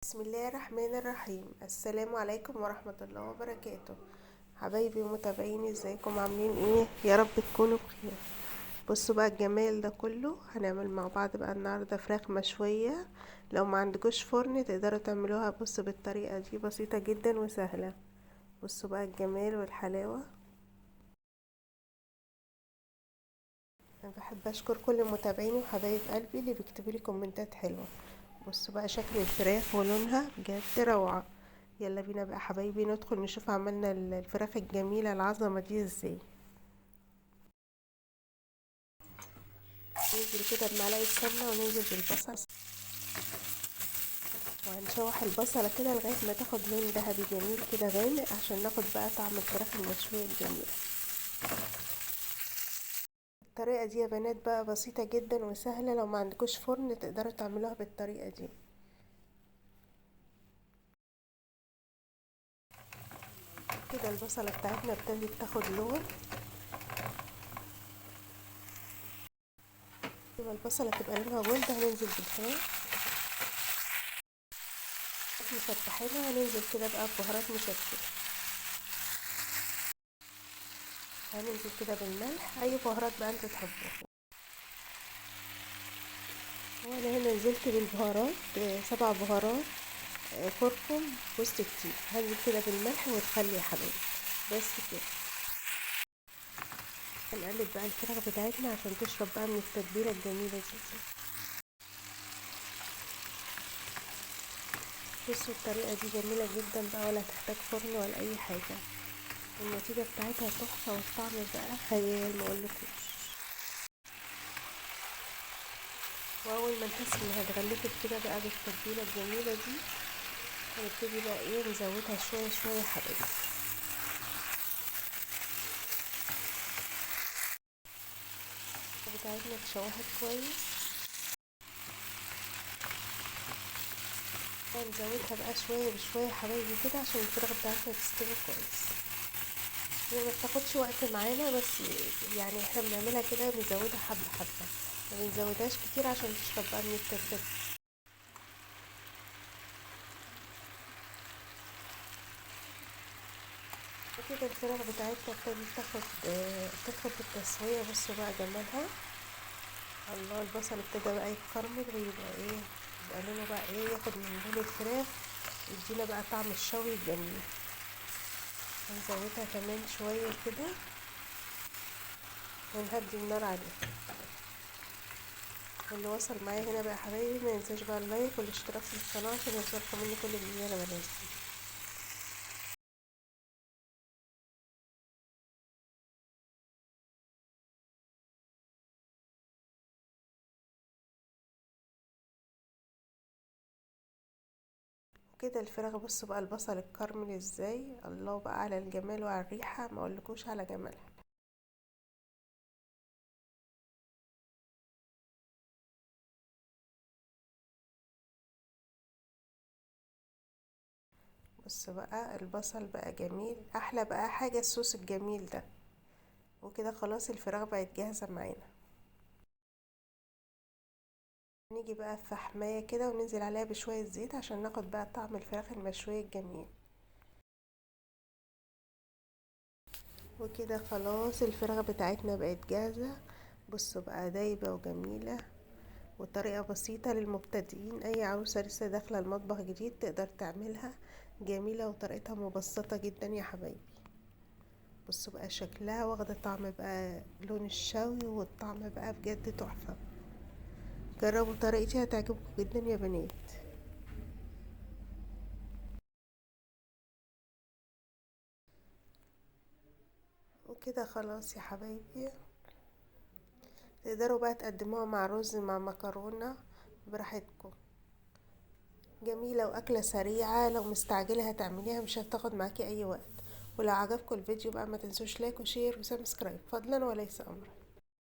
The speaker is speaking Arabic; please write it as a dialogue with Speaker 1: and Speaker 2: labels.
Speaker 1: بسم الله الرحمن الرحيم. السلام عليكم ورحمة الله وبركاته. حبايبي ومتابعيني، ازيكم؟ عاملين ايه؟ يا رب تكونوا بخير. بصوا بقى الجمال ده كله، هنعمل مع بعض بقى النهارده فراخ مشوية. لو ما عندكوش فرن تقدروا تعملوها بصوا بالطريقة دي، بسيطة جدا وسهلة. بصوا بقى الجمال والحلاوة. انا بحب اشكر كل متابعيني وحبايب قلبي اللي بيكتبوا لي كومنتات حلوة. بصوا بقى شكل الفراخ ولونها بجد روعة. يلا بينا بقى حبايبي ندخل نشوف عملنا الفراخ الجميلة العظمة دي ازاي. ننزل كده بمعلقة سمنة وننزل بالبصل، وهنشوح البصلة كده لغاية ما تاخد لون ذهبي جميل كده غامق، عشان ناخد بقى طعم الفراخ المشوية الجميلة. الطريقة دي يا بنات بقى بسيطة جدا وسهلة، لو ما عندكوش فرن تقدروا تعملوها بالطريقة دي. كده البصلة بتاعتنا ابتدت تاخد لون. لما البصلة تبقى لونها جولد هننزل بالفراخ مفتحينها، هننزل كده بقى ببهارات مشكلة. هننزل كده بالملح، اي بهارات بقى انتوا تحبوها. وانا هنا نزلت بالبهارات 7 بهارات، كركم، جوز الطيب. هنزل كده بالملح والخل يا حبايبي، بس كده. هنقلب بقى الفراخ بتاعتنا عشان تشرب بقى من التتبيله الجميله دي. بصوا الطريقه دي جميله جدا بقى، ولا تحتاج فرن ولا اي حاجه. النتيجه بتاعتها تحفه، والطعم بقى خيال مقولكوش. واول ما نحس انها اتغلفت كده بقى بالتتبيله الجميله دي، هنبتدي بقى ايه نزودها شويه شويه يا حبايبي. بتاعتنا اتشوحت كويس، هنزودها بقى شويه بشويه يا حبايبي كده عشان الفراخ بتاعتنا تستوي كويس. هي ما بتاخدش وقت معانا، بس يعني احنا بنعملها كده بنزودها حبه حبه، ما بنزودهاش كتير عشان تشرب بقى من التتبيله. كده الفراخ بتاعتنا ابتدت تدخل في التسويه. بصوا بقى جمالها، الله. البصل ابتدى بقى يتكرمل ويبقى ايه، يبقى لونه بقى ايه، ياخد من لون الفراخ، يدينا بقى طعم الشوي الجميل. هنزودها كمان شويه كده ونهدي النار عليها. واللي وصل معايا هنا بقى يا حبايبي ما ينساش بقى اللايك والاشتراك في القناه عشان يوصلكم مني كل جديد انا بنزل. كده الفراخ، بصوا بقى البصل اتكرمل ازاي، الله بقى على الجمال وعلى الريحه، ما اقولكوش على جمالها. بص بقى البصل بقى جميل، احلى بقى حاجه الصوص الجميل ده. وكده خلاص الفراخ بقت جاهزه معانا. نيجي بقى في فحمايه كده وننزل عليها بشويه زيت عشان ناخد بقى طعم الفراخ المشويه الجميل. وكده خلاص الفراخ بتاعتنا بقت جاهزه. بصوا بقى دايبه وجميله، وطريقه بسيطه للمبتدئين. اي عروسه لسه داخله المطبخ جديد تقدر تعملها، جميله وطريقتها مبسطه جدا يا حبايبي. بصوا بقى شكلها واخده طعم بقى لون الشوي، والطعم بقى بجد تحفه. جربوا طريقتي هتعجبكم جدا يا بنات. وكده خلاص يا حبايبي، تقدروا بقى تقدموها مع رز مع مكرونه براحتكم. جميله واكله سريعه، لو مستعجله هتعمليها مش هتاخد معاكي اي وقت. ولو عجبكم الفيديو بقى ما تنسوش لايك وشير وسبسكرايب، فضلا وليس امرا.